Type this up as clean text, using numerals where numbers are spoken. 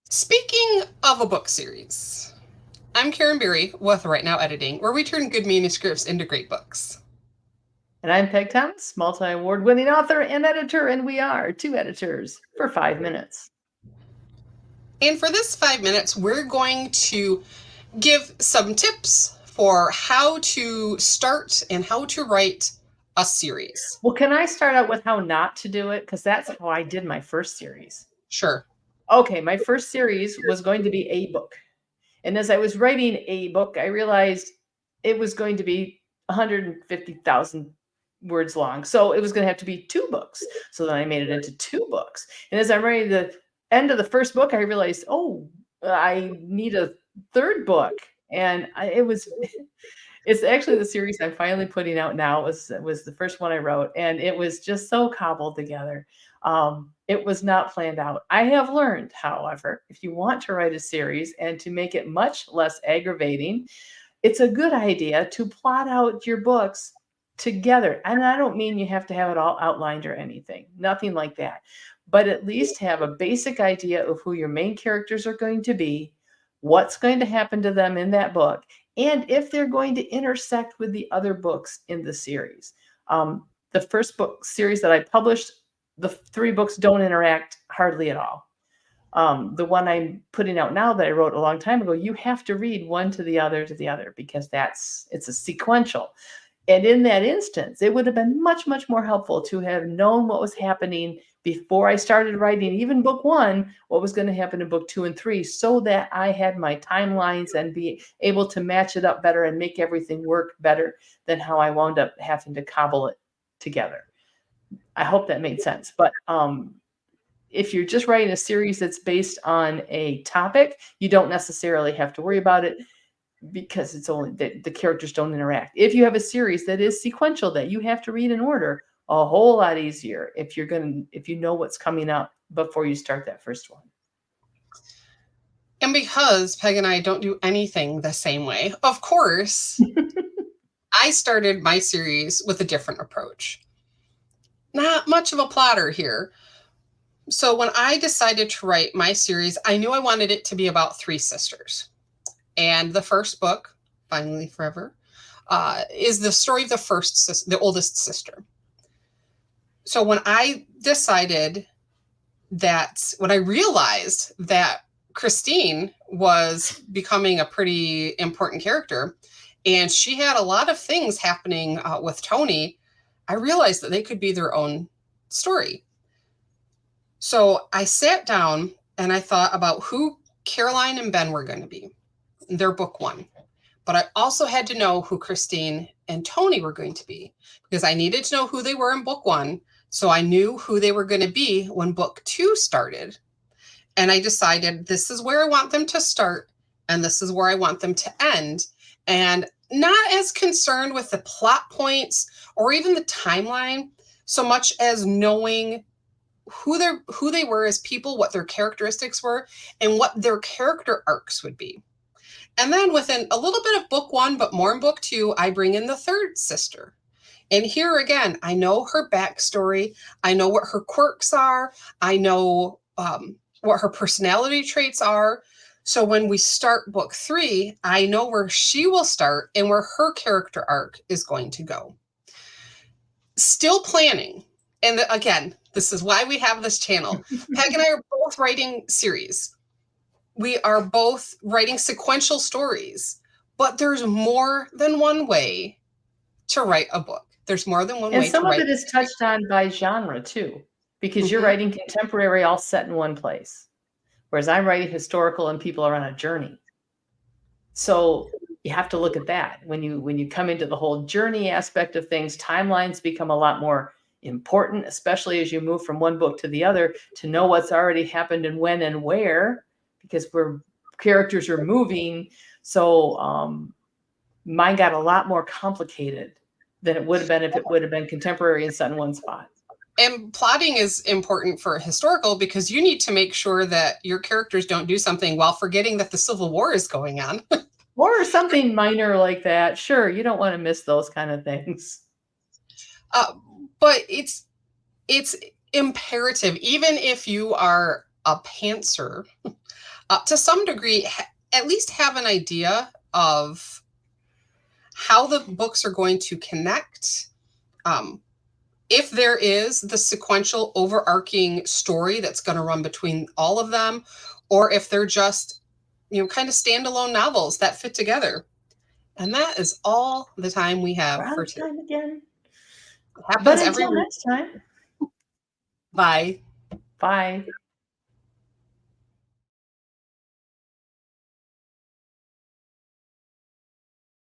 Speaking of a book series, I'm Karen Berry with Right Now Editing, where we turn good manuscripts into great books. And I'm Peg Thomas, multi award winning author and editor, and we are two editors for 5 minutes. And for this 5 minutes, we're going to give some tips for how to start and how to write a series. Well, can I start out with how not to do it? Because that's how I did my first series. Sure. Okay, my first series was going to be a book. And as I was writing a book, I realized it was going to be 150,000 words long. So it was going to have to be two books. So then I made it into two books. And as I'm writing the end of the first book, I realized, oh, I need a third book. And it's actually the series I'm finally putting out now. It was the first one I wrote, and it was just so cobbled together. It was not planned out. I have learned, however, if you want to write a series and to make it much less aggravating, it's a good idea to plot out your books together. And I don't mean you have to have it all outlined or anything, nothing like that. But at least have a basic idea of who your main characters are going to be, what's going to happen to them in that book, and if they're going to intersect with the other books in the series. The first book series that I published, the three books don't interact hardly at all. The one I'm putting out now that I wrote a long time ago, you have to read one to the other, because it's a sequential. And in that instance, it would have been much, much more helpful to have known what was happening before I started writing, even book one, what was going to happen in book two and three, so that I had my timelines and be able to match it up better and make everything work better than how I wound up having to cobble it together. I hope that made sense. But if you're just writing a series that's based on a topic, you don't necessarily have to worry about it, because it's only the characters don't interact. If you have a series that is sequential that you have to read in order, a whole lot easier if you know what's coming up before you start that first one. And because Peg and I don't do anything the same way, of course, I started my series with a different approach. Not much of a plotter here. So when I decided to write my series, I knew I wanted it to be about three sisters. And the first book, Finally Forever, is the story of the oldest sister. So when I realized that Christine was becoming a pretty important character, and she had a lot of things happening with Tony, I realized that they could be their own story. So I sat down and I thought about who Caroline and Ben were going to be. They're book one. But I also had to know who Christine and Tony were going to be, because I needed to know who they were in book one. So I knew who they were going to be when book two started. And I decided this is where I want them to start and this is where I want them to end. And not as concerned with the plot points or even the timeline so much as knowing who they were as people, what their characteristics were, and what their character arcs would be. And then within a little bit of book one, but more in book two, I bring in the third sister. And here again, I know her backstory. I know what her quirks are. I know what her personality traits are. So when we start book three, I know where she will start and where her character arc is going to go. Still planning. And again, this is why we have this channel. Peg and I are both writing series. We are both writing sequential stories, but there's more than one way to write a book. There's more than one And way to some of write. it is touched on by genre too, because you're Mhm. writing contemporary all set in one place, whereas I'm writing historical and people are on a journey. So you have to look at that when you come into the whole journey aspect of things. Timelines become a lot more important, especially as you move from one book to the other, to know what's already happened and when and where, because characters are moving. So mine got a lot more complicated than it would have been if it would have been contemporary and set in one spot. And plotting is important for historical because you need to make sure that your characters don't do something while forgetting that the Civil War is going on. Or something minor like that. Sure, you don't want to miss those kind of things. uh, but it's imperative, even if you are a pantser, to some degree, at least have an idea of how the books are going to connect. If there is the sequential overarching story that's going to run between all of them, or if they're just, kind of standalone novels that fit together. And that is all the time we have We're out for of today. time again. It But happens every until week. next time, Bye. bye.